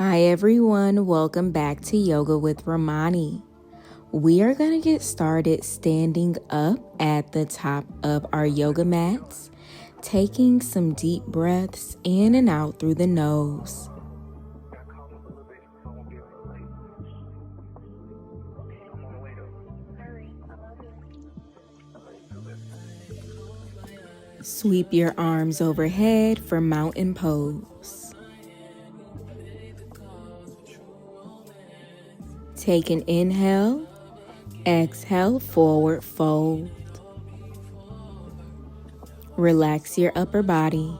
Hi everyone, welcome back to Yoga with Ramoni. We are going to get started standing up at the top of our yoga mats, taking some deep breaths in and out through the nose. Sweep your arms overhead for mountain pose. Take an inhale, exhale, forward fold. Relax your upper body.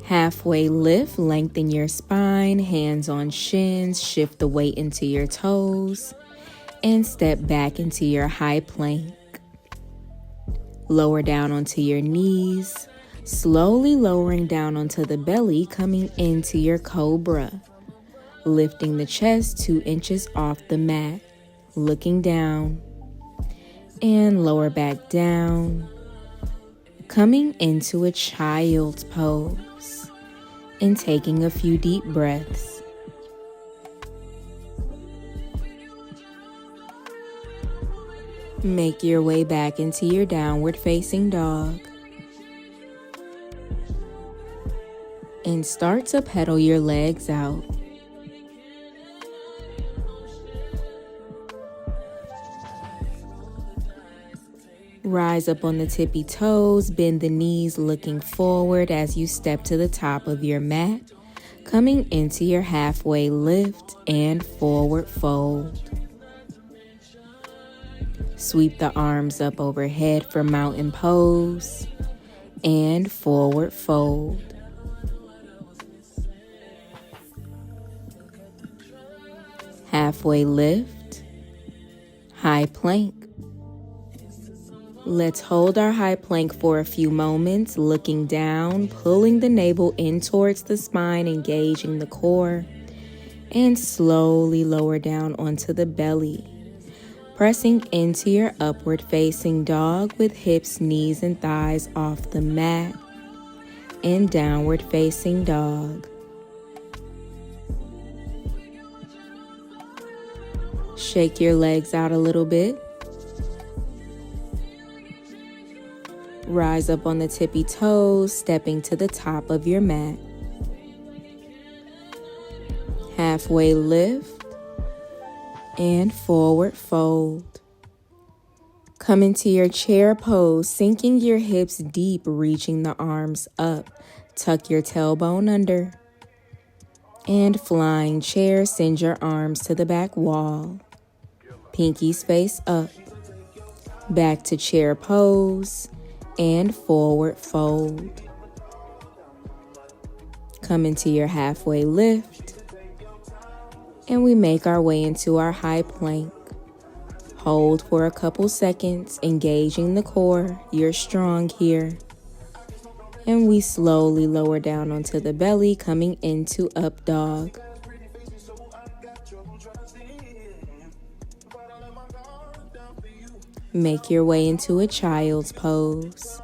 Halfway lift, lengthen your spine, hands on shins, shift the weight into your toes, and step back into your high plank. Lower down onto your knees, slowly lowering down onto the belly, coming into your cobra. Lifting the chest 2 inches off the mat, looking down, and lower back down, coming into a child's pose, and taking a few deep breaths. Make your way back into your downward facing dog, and start to pedal your legs out. Rise up on the tippy toes, bend the knees looking forward as you step to the top of your mat, coming into your halfway lift and forward fold. Sweep the arms up overhead for mountain pose and forward fold. Halfway lift, high plank. Let's hold our high plank for a few moments, looking down, pulling the navel in towards the spine, engaging the core, and slowly lower down onto the belly, pressing into your upward facing dog with hips, knees, and thighs off the mat, and downward facing dog. Shake your legs out a little bit. Rise up on the tippy toes, stepping to the top of your mat. Halfway lift and forward fold. Come into your chair pose, sinking your hips deep, reaching the arms up. Tuck your tailbone under. And flying chair, send your arms to the back wall. Pinkies face up. Back to chair pose. And forward fold. Come into your halfway lift, and we make our way into our high plank. Hold for a couple seconds, engaging the core. You're strong here. And we slowly lower down onto the belly, coming into up dog. Make your way into a child's pose.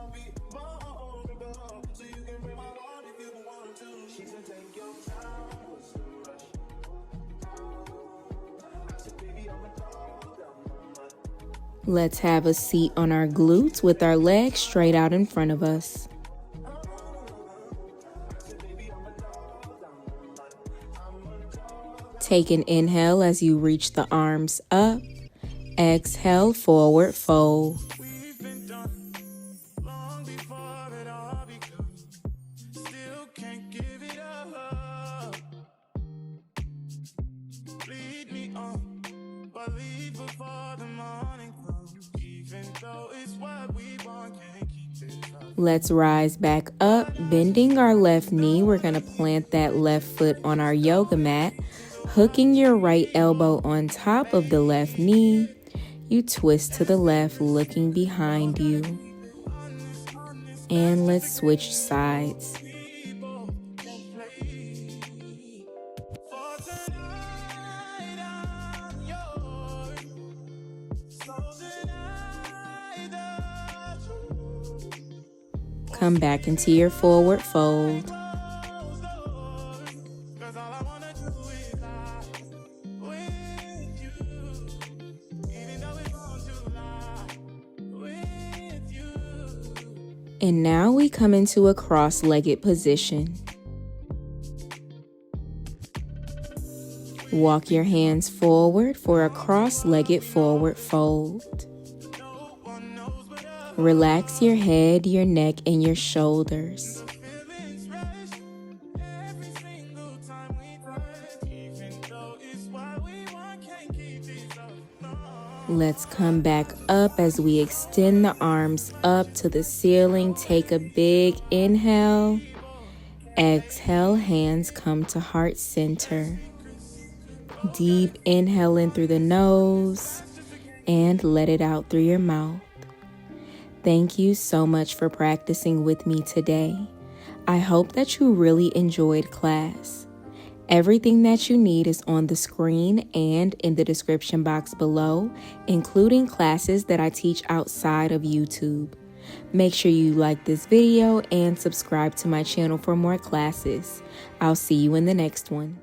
Let's have a seat on our glutes with our legs straight out in front of us. Take an inhale as you reach the arms up. Exhale, forward fold. Let's rise back up, bending our left knee. We're going to plant that left foot on our yoga mat, hooking your right elbow on top of the left knee. You twist to the left, looking behind you. And let's switch sides. Come back into your forward fold. all I wanna do is lie with you. Even though it's wrong to lie with you. And now we come into a cross-legged position. Walk your hands forward for a cross-legged forward fold. Relax your head, your neck, and your shoulders. Let's come back up as we extend the arms up to the ceiling. Take a big inhale. Exhale, hands come to heart center. Deep inhale in through the nose and let it out through your mouth. Thank you so much for practicing with me today. I hope that you really enjoyed class. Everything that you need is on the screen and in the description box below, including classes that I teach outside of YouTube. Make sure you like this video and subscribe to my channel for more classes. I'll see you in the next one.